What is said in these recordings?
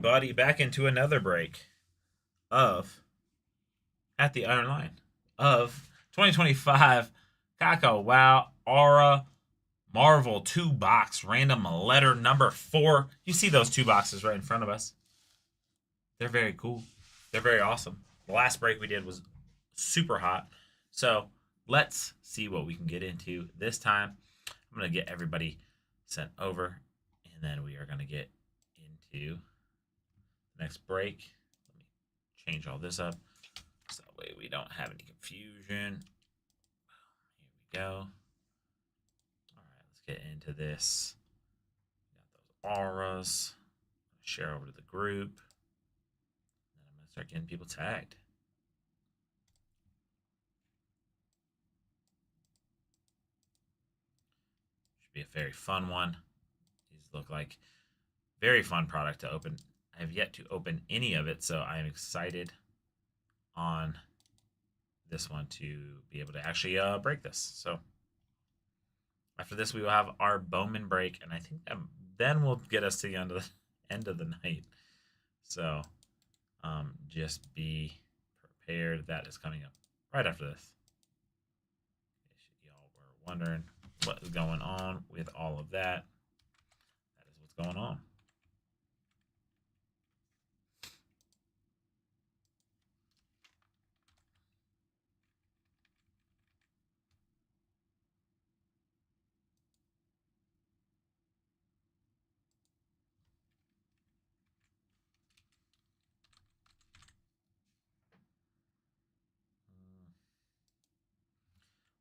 Buddy, back into another break of At the Iron Line of 2025 Kakawow Aura Marvel 2 box random letter number 4. You see those 2 boxes right in front of us. They're very cool. They're very awesome. The last break we did was super hot. So let's see what we can get into this time. I'm going to get everybody sent over, and then we are going to get into the next break. Let me change all this up so that way we don't have any confusion. Here we go. All right, let's get into this. Got those auras. Share over to the group. And I'm going to start getting people tagged. Should be a very fun one. These look like very fun product to open. I have yet to open any of it, so I am excited on this one to be able to actually break this. So after this, we will have our Bowman break, and I think that then will get us to the end of the night. So just be prepared. That is coming up right after this. Y'all were wondering what is going on with all of that. That is what's going on.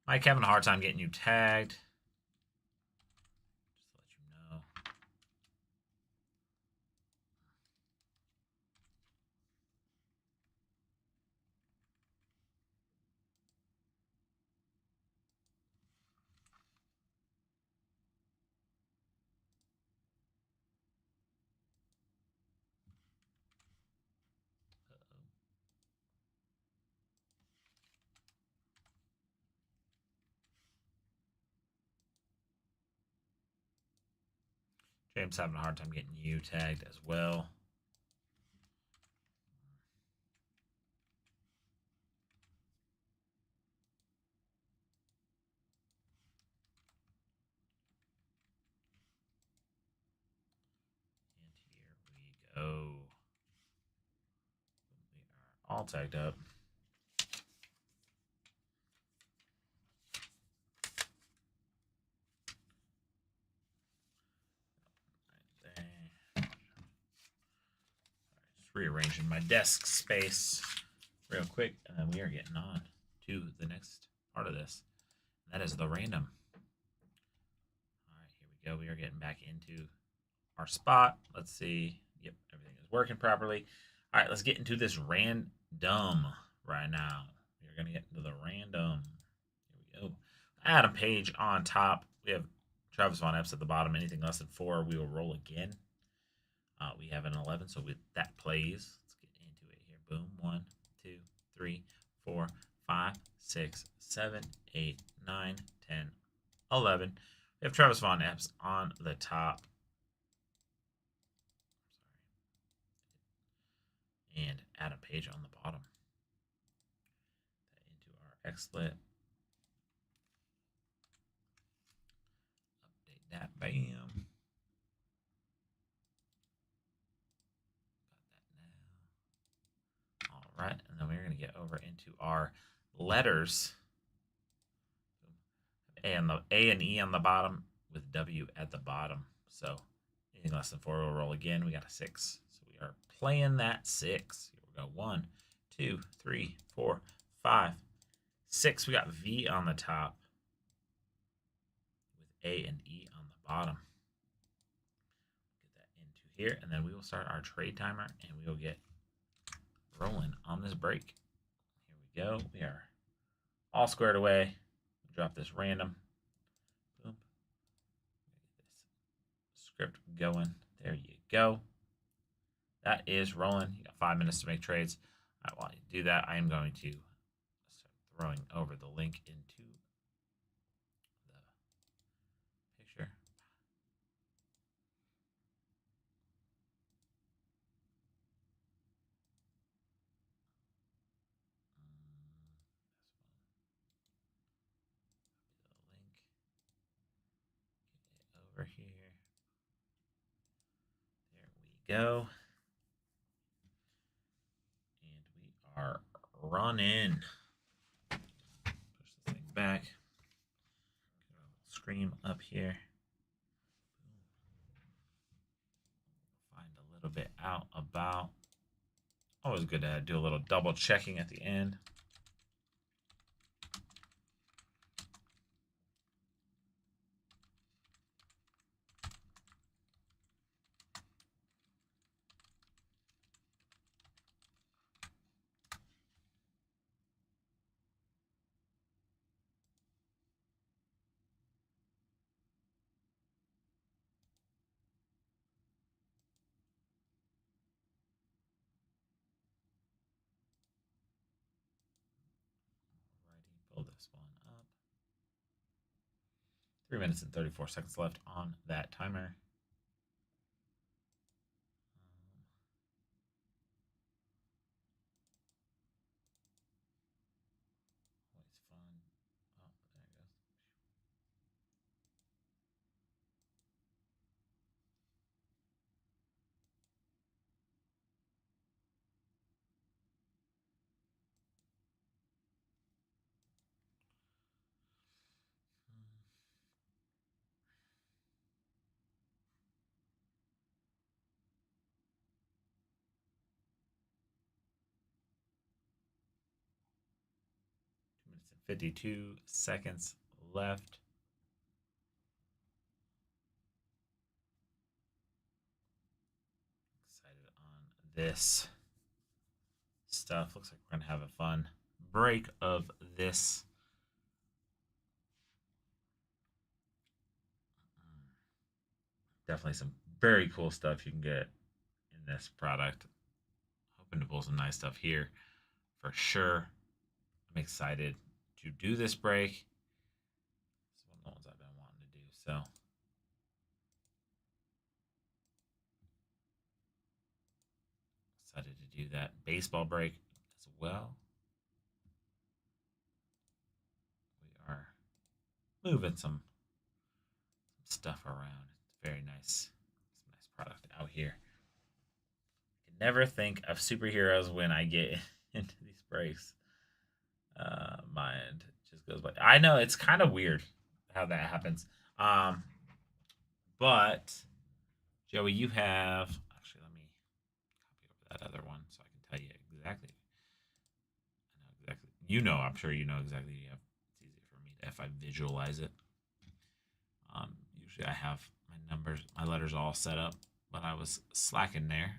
Mike having a hard time getting you tagged. Just to let you know. James having a hard time getting you tagged as well. And here we go. We are all tagged up. Just rearranging my desk space real quick, and then we are getting on to the next part of this. That is the random. All right, here we go. We are getting back into our spot. Let's see. Yep, everything is working properly. All right, let's get into this random right now. We're going to get into the random. Here we go. Adam Page on top. We have Travis Von Epps at the bottom. Anything less than 4, we will roll again. We have an 11, so that plays. Let's get into it here. Boom. 1, 2, 3, 4, 5, 6, 7, 8, 9, 10, 11. We have Travis Von Epps on the top. And Adam Page on the bottom. Into our XLit. Update that. Bam. Got that now. All right, and then we're going to get over into our letters. And the A and E on the bottom with W at the bottom. So anything less than 4 will roll again. We got a 6. So we are playing that 6. Here we go. 1, 2, 3, 4, 5, 6. We got V on the top with A and E on the bottom. Get that into here, and then we will start our trade timer, and we will get rolling on this break. Here we go. We are all squared away. Drop this random. Boom. Get this script going. There you go. That is rolling. You got 5 minutes to make trades. All right, while you do that, I am going to start throwing over the link into the picture. over here. There we go. And we are running. Push this thing back. Scream up here. Find a little bit out about. Always good to do a little double checking at the end. Pull this one up. 3 minutes and 34 seconds left on that timer. Always fun. Oh, there it goes. Minutes and 52 seconds left. Excited on this stuff. Looks like we're going to have a fun break of this. Definitely some very cool stuff you can get in this product. Hoping to pull some nice stuff here for sure. I'm excited to do this break. It's one of the ones I've been wanting to do. So excited to do that baseball break as well. We are moving some stuff around. It's very nice. It's a nice product out here. I can never think of superheroes when I get into these breaks. Mind just goes by. I know it's kind of weird how that happens. But Joey, you have actually let me copy over that other one so I can tell you exactly. I know exactly. You know, I'm sure you know exactly. It's easier for me if I visualize it. Usually I have my numbers, my letters all set up, but I was slacking there.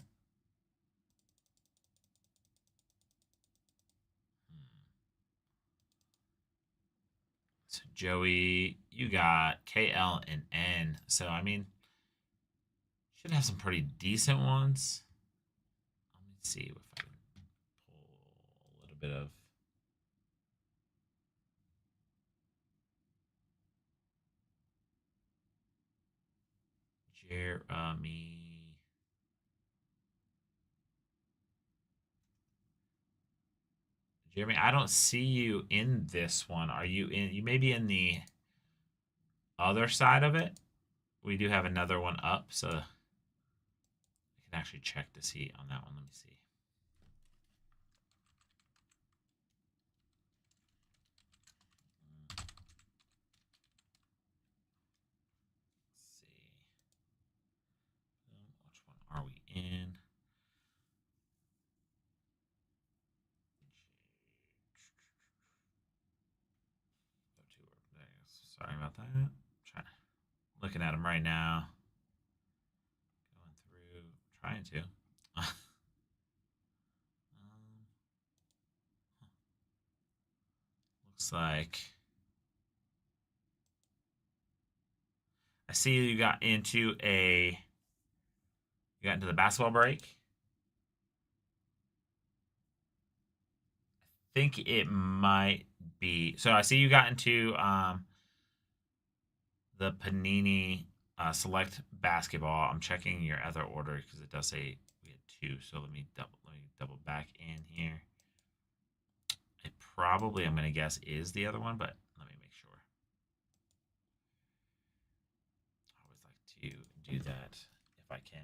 So Joey, you got K, L, and N. So I mean, should have some pretty decent ones. Let me see if I can pull a little bit of. Jeremy. Jeremy, I don't see you in this one. Are you in? You may be in the other side of it. We do have another one up, so I can actually check to see on that one. Let me see. Let's see. Which one are we in? Sorry about that. Looking at them right now. Going through, trying to. Looks like I see you got into the basketball break. I think it might be. So I see you got into the Panini Select Basketball. I'm checking your other order because it does say we had two. So let me double back in here. It probably, I'm gonna guess, is the other one, but let me make sure. I always like that if I can.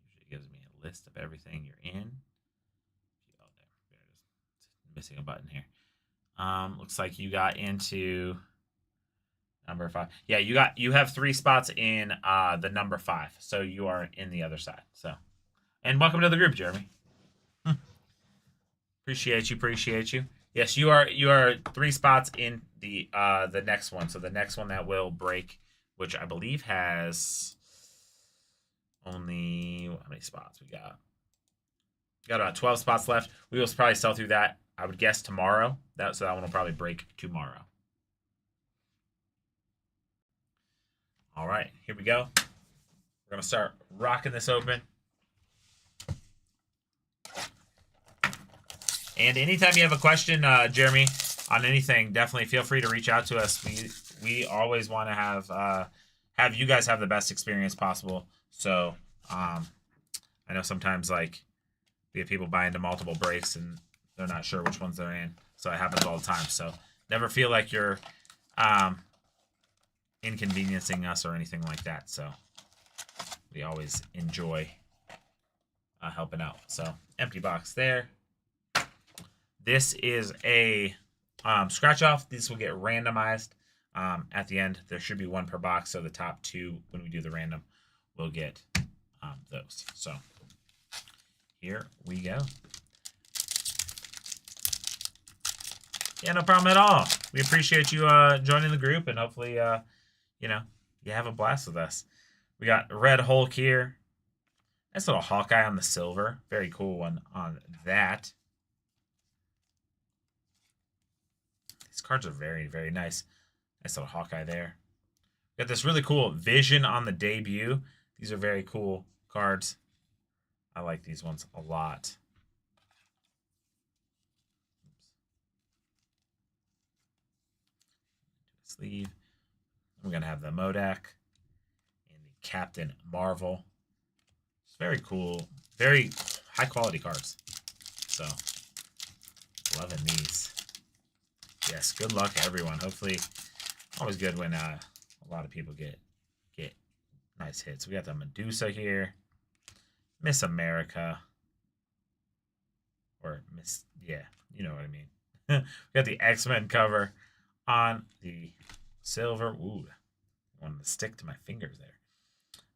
Usually gives me a list of everything you're in. Oh, there it is. Missing a button here. Looks like you got into number 5. Yeah, you have 3 spots in the number 5, so you are in the other side. So, and welcome to the group, Jeremy. Appreciate you. Yes, you are 3 spots in the next one. So the next one that will break, which I believe has only how many spots we got? We got about 12 spots left. We will probably sell through that, I would guess, tomorrow. So that one will probably break tomorrow. All right, here we go. We're gonna start rocking this open. And anytime you have a question, Jeremy, on anything, definitely feel free to reach out to us. We always want to have you guys have the best experience possible. So I know sometimes like we have people buy into multiple breaks and they're not sure which ones they're in. So it happens all the time. So never feel like you're inconveniencing us or anything like that. So we always enjoy helping out. So empty box there. This is a scratch off. These will get randomized at the end. There should be 1 per box. So the top 2, when we do the random, will get those. So here we go. Yeah, no problem at all. We appreciate you joining the group, and hopefully, you have a blast with us. We got Red Hulk here. Nice little Hawkeye on the silver. Very cool one on that. These cards are very, very nice. Nice little Hawkeye there. Got this really cool Vision on the debut. These are very cool cards. I like these ones a lot. Sleeve. We're going to have the Modak and the Captain Marvel. It's very cool. Very high quality cards. So, loving these. Yes, good luck everyone. Hopefully, always good when a lot of people get nice hits. We got the Medusa here. Miss America. Or Miss, yeah, you know what I mean. We got the X-Men cover on the silver. Ooh, I wanted to stick to my fingers there.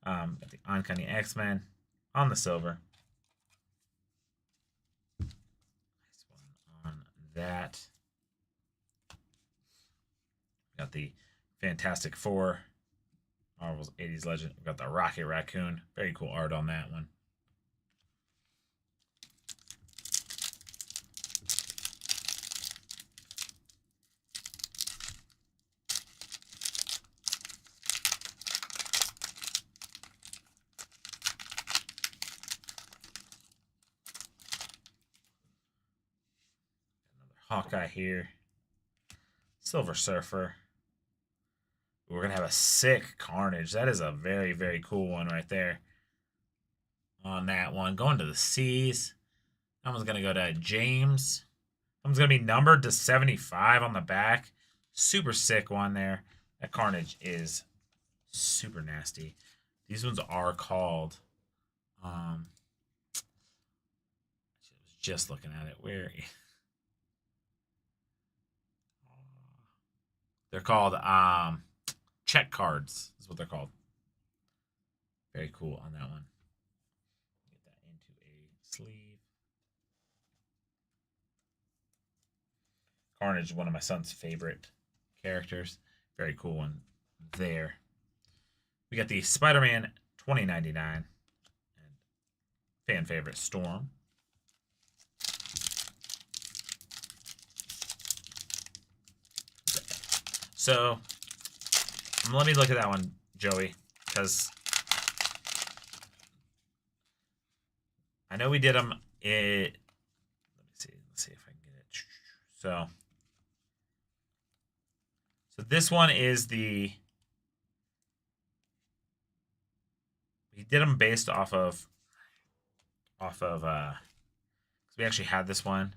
Got the Uncanny X-Men on the silver. Nice one on that. Got the Fantastic Four, Marvel's 80s Legend. We got the Rocket Raccoon. Very cool art on that one. Hawkeye here. Silver Surfer. We're going to have a sick Carnage. That is a very, very cool one right there. On that one. Going to the Seas. That one's going to go to James. That one's going to be numbered to 75 on the back. Super sick one there. That Carnage is super nasty. These ones are called... I was just looking at it. Where... They're called check cards is what they're called. Very cool on that one. Get that into a sleeve. Carnage is one of my son's favorite characters. Very cool one there. We got the Spider-Man 2099 and fan favorite Storm. So, let me look at that one, Joey, because I know we did them. Let me see. Let's see if I can get it. So this one is the. We did them based off of. Because So we actually had this one.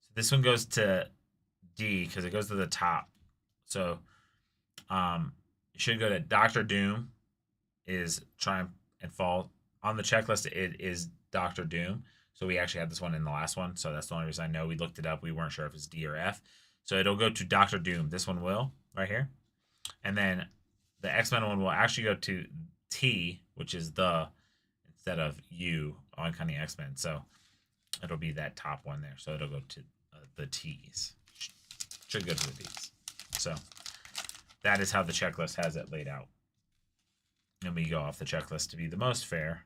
So this one goes to D because it goes to the top. So it should go to Doctor Doom is Triumph and Fall. On the checklist, it is Doctor Doom. So we actually had this one in the last one. So that's the only reason I know. We looked it up. We weren't sure if it's D or F. So it'll go to Doctor Doom. This one will, right here. And then the X-Men one will actually go to T, which is the, instead of U, Uncanny X-Men. So it'll be that top one there. So it'll go to the T's. Should go to the D's. So that is how the checklist has it laid out. And we go off the checklist to be the most fair.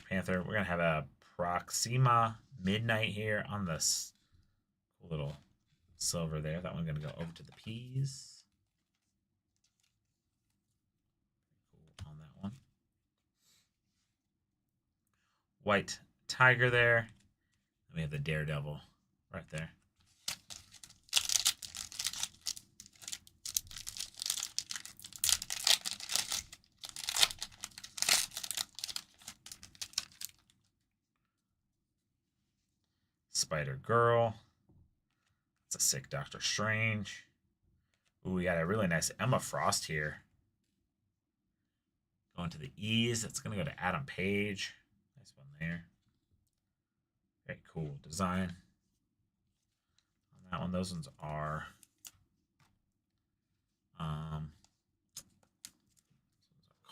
Panther, we're going to have a Proxima Midnight here on this little silver there. That one's going to go over to the P's. Cool on that one. White Tiger there. And we have the Daredevil right there. Spider Girl. It's a sick Doctor Strange. Ooh, we got a really nice Emma Frost here. Going to the E's. That's going to go to Adam Page. Nice one there. Very cool design. On that one, those ones are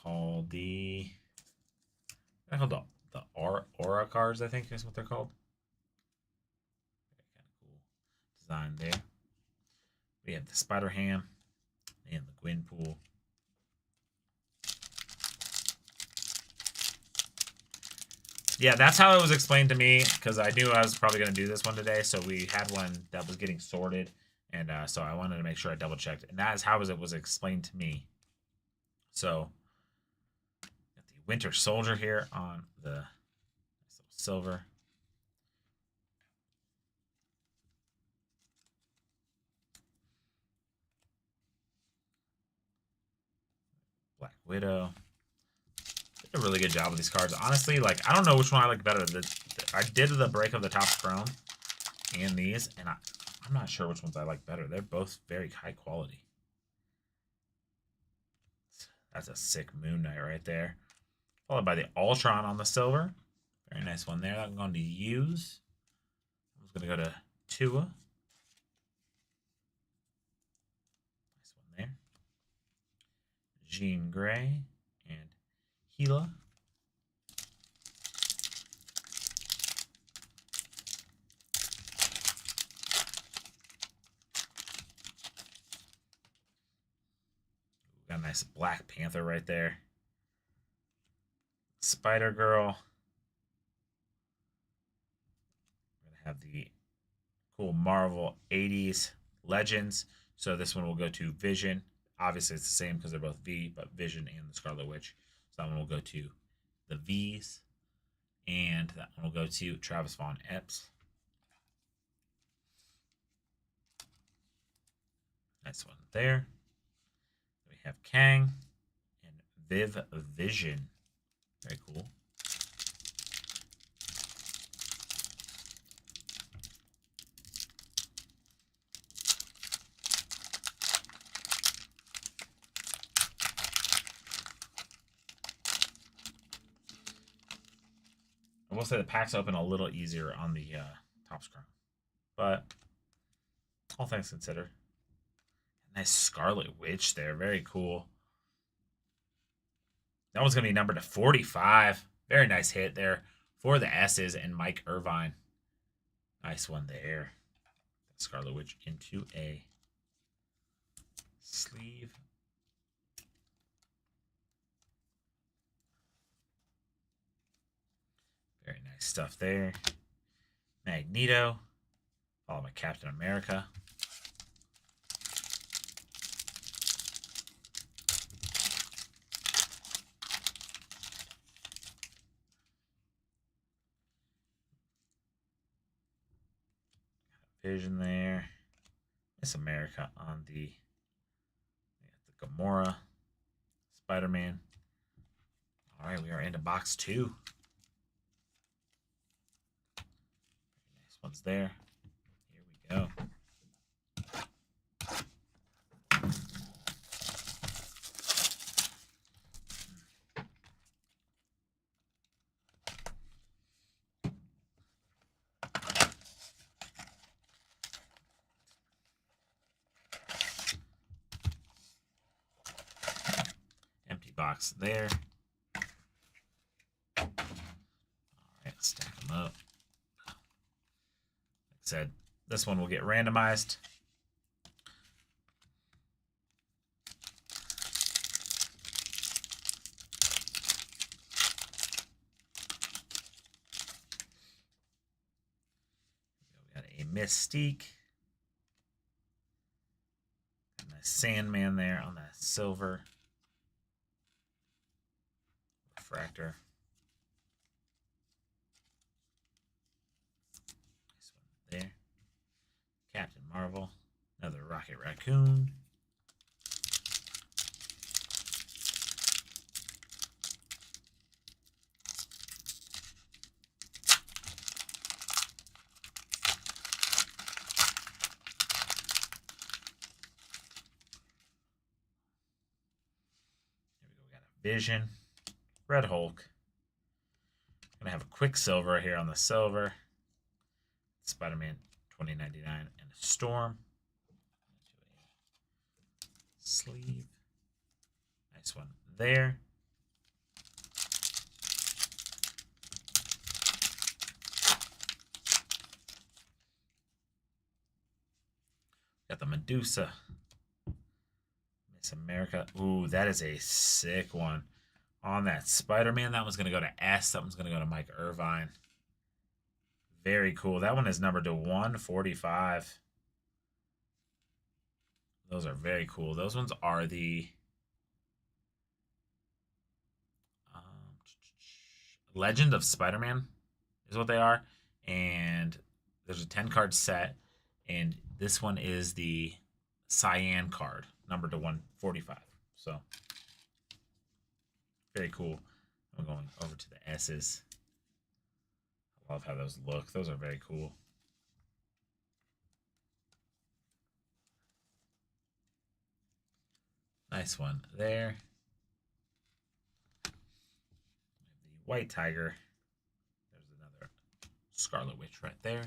called the Aura cards, I think is what they're called. Kind of cool design there. We have the Spider Ham and the Gwenpool. Yeah, that's how it was explained to me, because I knew I was probably going to do this one today. So we had one that was getting sorted, and so I wanted to make sure I double checked. And that is how it was explained to me. So got the Winter Soldier here on the silver. Black Widow. Did a really good job with these cards. Honestly, like, I don't know which one I like better. I did the break of the top chrome and these, and I'm not sure which ones I like better. They're both very high quality. That's a sick Moon Knight right there. Followed by the Ultron on the silver. Very nice one there. I'm going to use. I'm going to go to Tua. Nice one there. Jean Grey and Gila. Got a nice Black Panther right there. Spider Girl. We're going to have the cool Marvel 80s Legends. So this one will go to Vision. Obviously, it's the same because they're both V, but Vision and the Scarlet Witch. So that one will go to the V's. And that one will go to Travis Von Epps. Nice one there. We have Kang and Viv Vision. Very cool. I will say the packs open a little easier on the top screen, but all things considered, nice Scarlet Witch there, very cool. That one's gonna be numbered to 45. Very nice hit there for the S's and Mike Irvine. Nice one there. Scarlet Witch into a sleeve. Very nice stuff there. Magneto. Followed by Captain America. Vision there. Miss America on the Gamora. Spider-Man. All right, we are into box 2. one's there. Here we go. Empty box there. All right, stack them up. Like I said, this one will get randomized. We got a Mystique. Got a nice Sandman there on that silver. Refractor. This one there. Captain Marvel. Another Rocket Raccoon. Here we go. We got a Vision. Red Hulk. Gonna have a Quicksilver here on the silver. Spider-Man 2099 and a Storm. Sleeve. Nice one there. Got the Medusa. Miss America. Ooh, that is a sick one. On that Spider-Man, that one's going to go to S. That one's going to go to Mike Irvine. Very cool. That one is numbered to 145. Those are very cool. Those ones are the Legend of Spider-Man is what they are. And there's a 10-card set. And this one is the Cyan card, numbered to 145. So... very cool. I'm going over to the S's. I love how those look. Those are very cool. Nice one there. The White Tiger. There's another Scarlet Witch right there.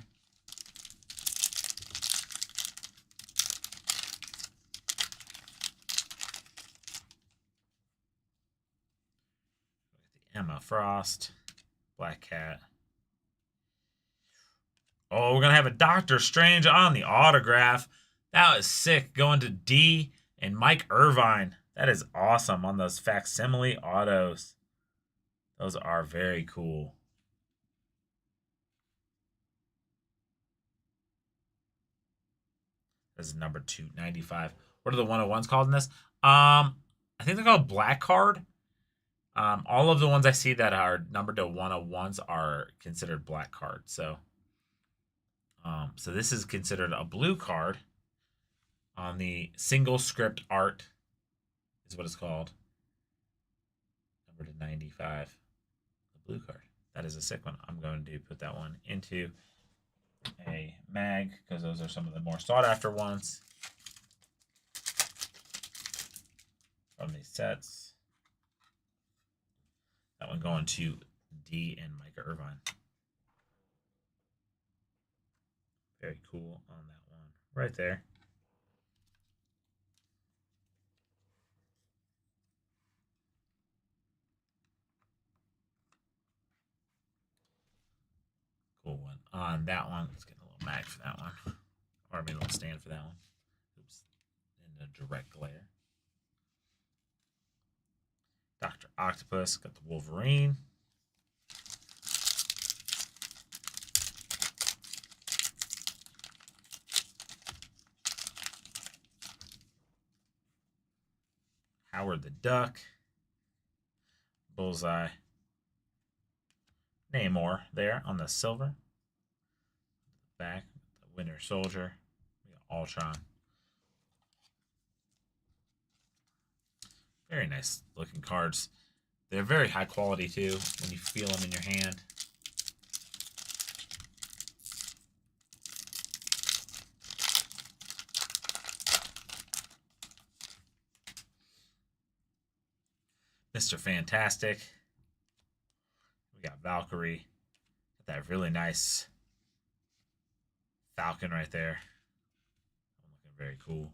Emma Frost, Black Cat. Oh, we're going to have a Doctor Strange on the autograph. That was sick. Going to D and Mike Irvine. That is awesome on those facsimile autos. Those are very cool. This is number 295. What are the 101s called in this? I think they're called Black Card. All of the ones I see that are numbered to 101s are considered black cards. So this is considered a blue card on the single script art is what it's called. Number to 95, the blue card. That is a sick one. I'm going to put that one into a mag because those are some of the more sought after ones from these sets. That one going to D and Micah Irvine. Very cool on that one. Right there. Cool one. On that one, let's get a little mag for that one. Or maybe a little stand for that one. Oops. In the direct glare. Dr. Octopus, got the Wolverine. Howard the Duck. Bullseye. Namor there on the silver. Back, the Winter Soldier. We got Ultron. Very nice looking cards. They're very high quality too when you feel them in your hand. Mr. Fantastic. We got Valkyrie. That really nice Falcon right there. Looking very cool.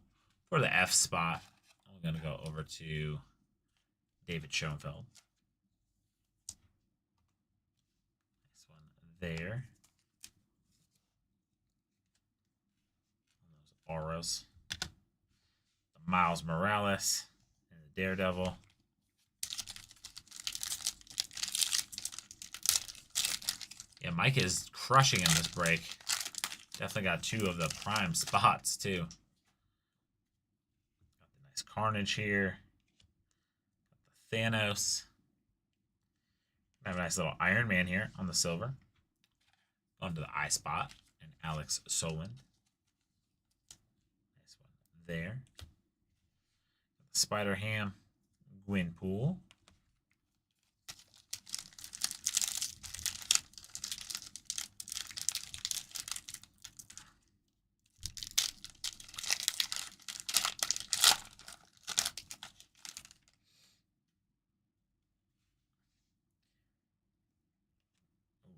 For the F spot, I'm going to go over to David Schoenfeld. This one there. Those auras. The Miles Morales and the Daredevil. Yeah, Mike is crushing in this break. Definitely got 2 of the prime spots, too. Got the nice Carnage here. Got the Thanos. Have a nice little Iron Man here on the silver. Going to the I spot. And Alex Soland. Nice one there. Spider-Ham. Gwenpool.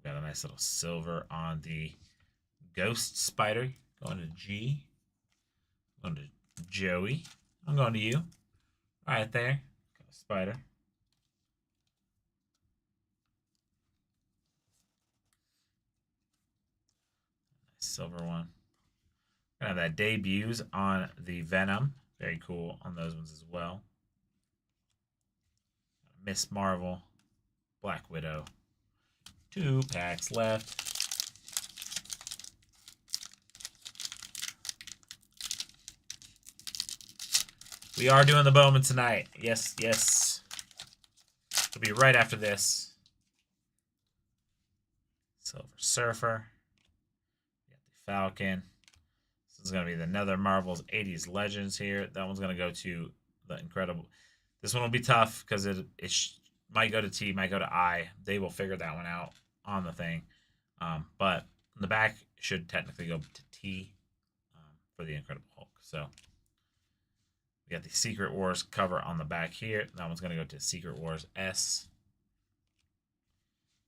Got a nice little silver on the Ghost Spider. Going to G. Going to Joey. I'm going to you. Right there. Ghost Spider. Nice silver one. Gonna have that debuts on the Venom. Very cool on those ones as well. Miss Marvel. Black Widow. 2 packs left. We are doing the Bowman tonight. Yes, yes. It'll be right after this. Silver Surfer. Got the Falcon. This is going to be another Marvel's 80s Legends here. That one's going to go to the Incredible. This one will be tough because it might go to T, might go to I. They will figure that one out on the thing. But the back should technically go to T for the Incredible Hulk. So we got the Secret Wars cover on the back here. That one's going to go to Secret Wars S.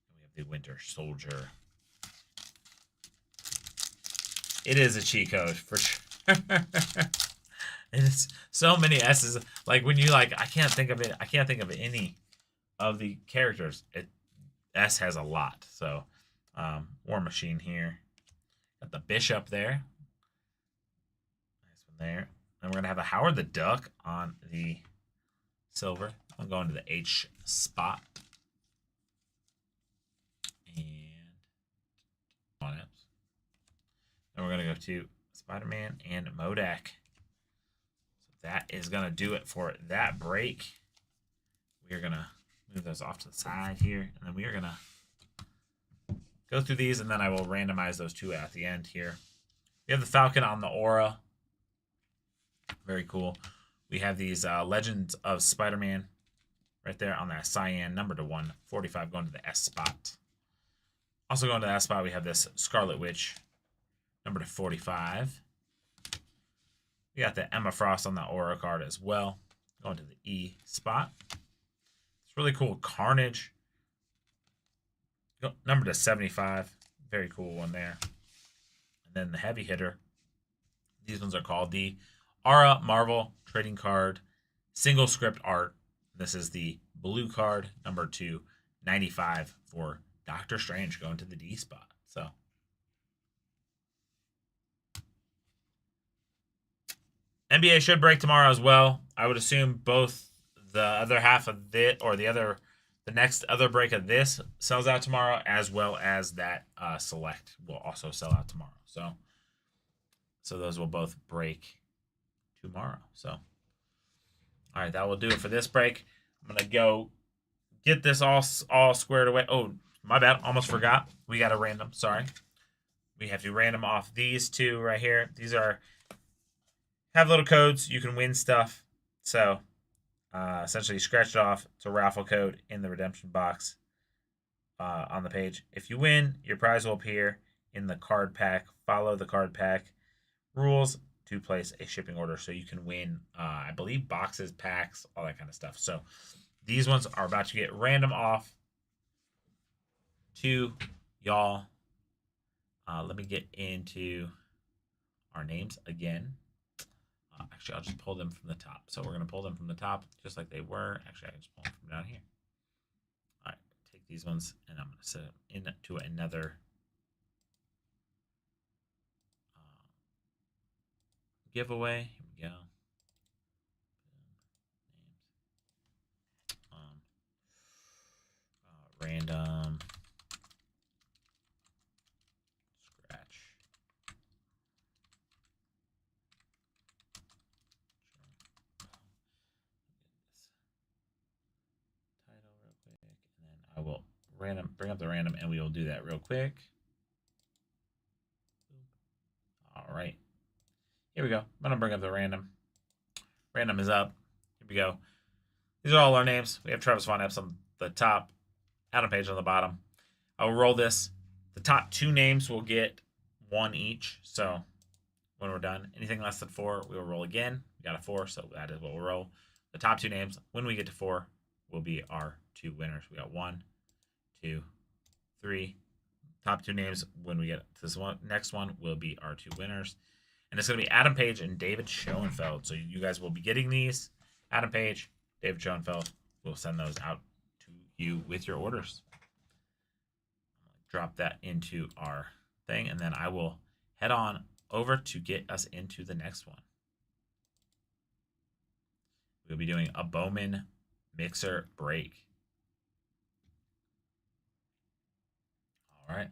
And we have the Winter Soldier. It is a cheat code for sure. It's so many S's. Like when you I can't think of it. I can't think of any of the characters. S has a lot. So War Machine here. Got the Bishop there. Nice one there. And we're going to have a Howard the Duck on the silver. I'm going to the H spot. And on it. Then we're going to go to Spider-Man and Modak. So that is going to do it for that break. We are going to move those off to the side here. And then we are going to go through these, and then I will randomize those 2 at the end here. We have the Falcon on the Aura. Very cool. We have these Legends of Spider-Man right there on that cyan number to 145 going to the S spot. Also going to the S spot, we have this Scarlet Witch number to 45. We got the Emma Frost on the Aura card as well. Going to the E spot. It's really cool. Carnage. Number to 75. Very cool one there. And then the heavy hitter. These ones are called the Aura Marvel Trading Card Single Script Art. This is the blue card, number 295 for Doctor Strange going to the D spot. So NBA should break tomorrow as well. I would assume both the other half of it or the next other break of this sells out tomorrow, as well as that select will also sell out tomorrow. So those will both break tomorrow. So, all right, that will do it for this break. I'm gonna go get this all squared away. Oh, my bad, almost forgot. We got a random. Sorry, we have to random off these 2 right here. These have little codes. You can win stuff. So, essentially, scratch it off to raffle code in the redemption box on the page. If you win, your prize will appear in the card pack. Follow the card pack rules to place a shipping order so you can win, I believe, boxes, packs, all that kind of stuff. So These ones are about to get random off to y'all. Let me get into our names again. Actually, I'll just pull them from the top. So we're going to pull them from the top just like they were. Actually, I can just pull them from down here. All right, take these ones and I'm going to set them into another giveaway. Here we go. Random scratch. Title real quick, and then I will bring up the random, and we will do that real quick. All right, here we go. I'm gonna bring up the random. Random is up. Here we go. These are all our names. We have Travis Von Epps on the top, Adam Page on the bottom. I will roll this. The top 2 names will get 1 each. So when we're done, anything less than 4, we will roll again. We got a 4, so that is what we'll roll. The top 2 names, when we get to 4, will be our 2 winners. We got 1, 2, 3. Top 2 names, when we get to this one, next one, will be our 2 winners. And it's going to be Adam Page and David Schoenfeld. So you guys will be getting these. Adam Page, David Schoenfeld. We'll send those out to you with your orders. Drop that into our thing, and then I will head on over to get us into the next one. We'll be doing a Bowman mixer break. All right.